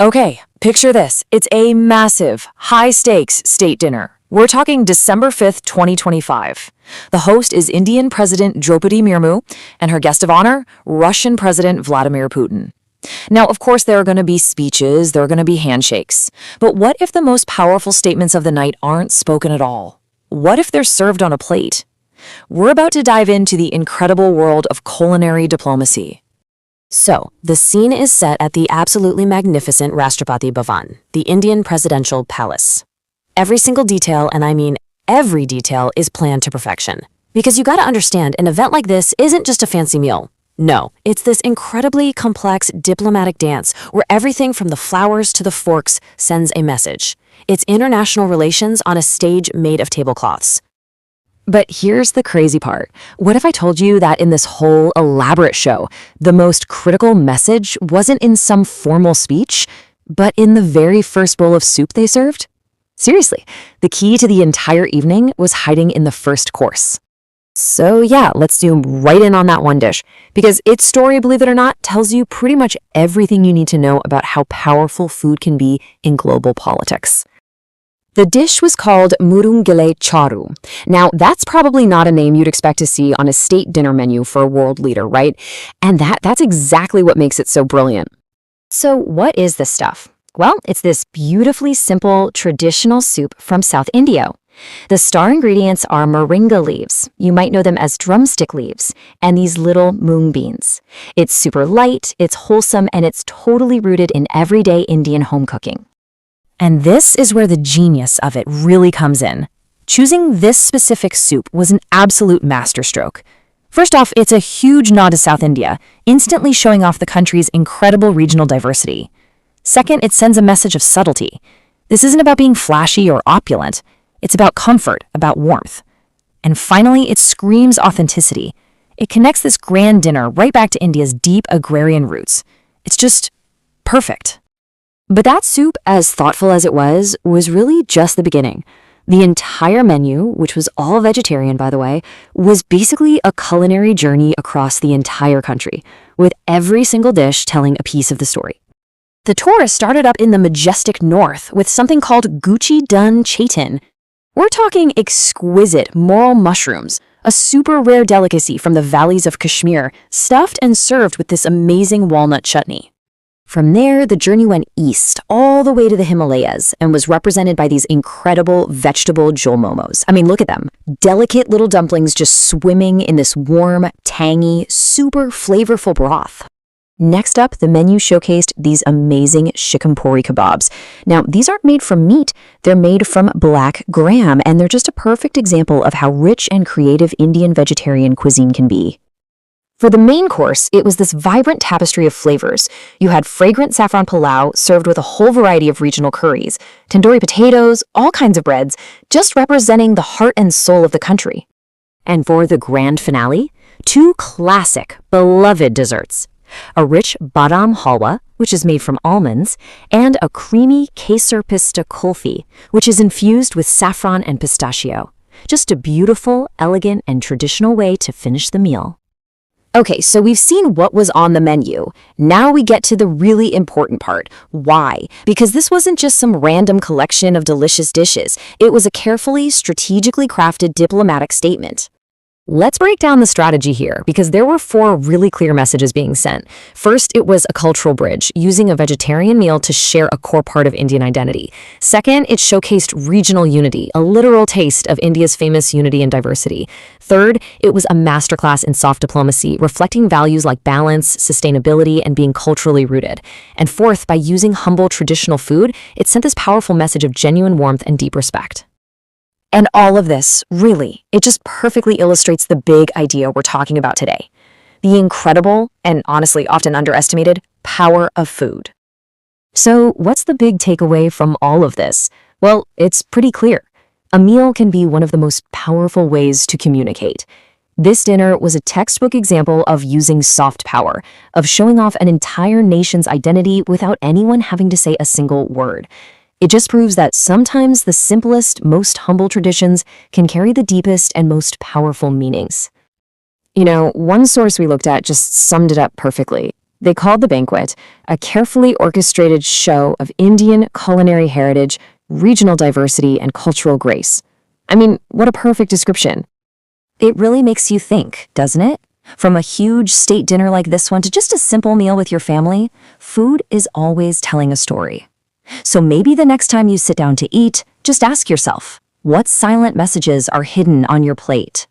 Okay, picture this. It's a massive, high-stakes state dinner. We're talking December 5th, 2025. The host is Indian President Droupadi Murmu, and her guest of honor, Russian President Vladimir Putin. Now, of course, there are going to be speeches, there are going to be handshakes. But what if the most powerful statements of the night aren't spoken at all? What if they're served on a plate? We're about to dive into the incredible world of culinary diplomacy. So, the scene is set at the absolutely magnificent Rashtrapati Bhavan, the Indian presidential palace. Every single detail, and I mean every detail, is planned to perfection. Because you gotta understand, an event like this isn't just a fancy meal. No, it's this incredibly complex diplomatic dance where everything from the flowers to the forks sends a message. It's international relations on a stage made of tablecloths. But here's the crazy part. What if I told you that in this whole elaborate show, the most critical message wasn't in some formal speech, but in the very first bowl of soup they served? Seriously, the key to the entire evening was hiding in the first course. So yeah, let's zoom right in on that one dish, because its story, believe it or not, tells you pretty much everything you need to know about how powerful food can be in global politics. The dish was called Murungelai Chaaru. Now, that's probably not a name you'd expect to see on a state dinner menu for a world leader, right? And that's exactly what makes it so brilliant. So what is this stuff? Well, it's this beautifully simple, traditional soup from South India. The star ingredients are moringa leaves. You might know them as drumstick leaves, and these little mung beans. It's super light, it's wholesome, and it's totally rooted in everyday Indian home cooking. And this is where the genius of it really comes in. Choosing this specific soup was an absolute masterstroke. First off, it's a huge nod to South India, instantly showing off the country's incredible regional diversity. Second, it sends a message of subtlety. This isn't about being flashy or opulent. It's about comfort, about warmth. And finally, it screams authenticity. It connects this grand dinner right back to India's deep agrarian roots. It's just perfect. But that soup, as thoughtful as it was really just the beginning. The entire menu, which was all vegetarian by the way, was basically a culinary journey across the entire country, with every single dish telling a piece of the story. The tour started up in the majestic north with something called Gucci Dun Chaitin. We're talking exquisite morel mushrooms, a super rare delicacy from the valleys of Kashmir, stuffed and served with this amazing walnut chutney. From there, the journey went east, all the way to the Himalayas, and was represented by these incredible vegetable jol momos. I mean, look at them. Delicate little dumplings just swimming in this warm, tangy, super flavorful broth. Next up, the menu showcased these amazing shikampuri kebabs. Now, these aren't made from meat, they're made from black gram, and they're just a perfect example of how rich and creative Indian vegetarian cuisine can be. For the main course, it was this vibrant tapestry of flavors. You had fragrant saffron pilau served with a whole variety of regional curries, tandoori potatoes, all kinds of breads, just representing the heart and soul of the country. And for the grand finale, two classic, beloved desserts. A rich badam halwa, which is made from almonds, and a creamy kesar pista kulfi, which is infused with saffron and pistachio. Just a beautiful, elegant, and traditional way to finish the meal. Okay, so we've seen what was on the menu. Now we get to the really important part. Why? Because this wasn't just some random collection of delicious dishes. It was a carefully, strategically crafted diplomatic statement. Let's break down the strategy here, because there were 4 really clear messages being sent. First, it was a cultural bridge, using a vegetarian meal to share a core part of Indian identity. Second, it showcased regional unity, a literal taste of India's famous unity and diversity. Third, it was a masterclass in soft diplomacy, reflecting values like balance, sustainability, and being culturally rooted. And fourth, by using humble traditional food, it sent this powerful message of genuine warmth and deep respect. And all of this, really, it just perfectly illustrates the big idea we're talking about today. The incredible, and honestly often underestimated, power of food. So what's the big takeaway from all of this? Well, it's pretty clear. A meal can be one of the most powerful ways to communicate. This dinner was a textbook example of using soft power, of showing off an entire nation's identity without anyone having to say a single word. It just proves that sometimes the simplest, most humble traditions can carry the deepest and most powerful meanings. You know, one source we looked at just summed it up perfectly. They called the banquet a carefully orchestrated show of Indian culinary heritage, regional diversity, and cultural grace. I mean, what a perfect description. It really makes you think, doesn't it? From a huge state dinner like this one to just a simple meal with your family, food is always telling a story. So maybe the next time you sit down to eat, just ask yourself, what silent messages are hidden on your plate?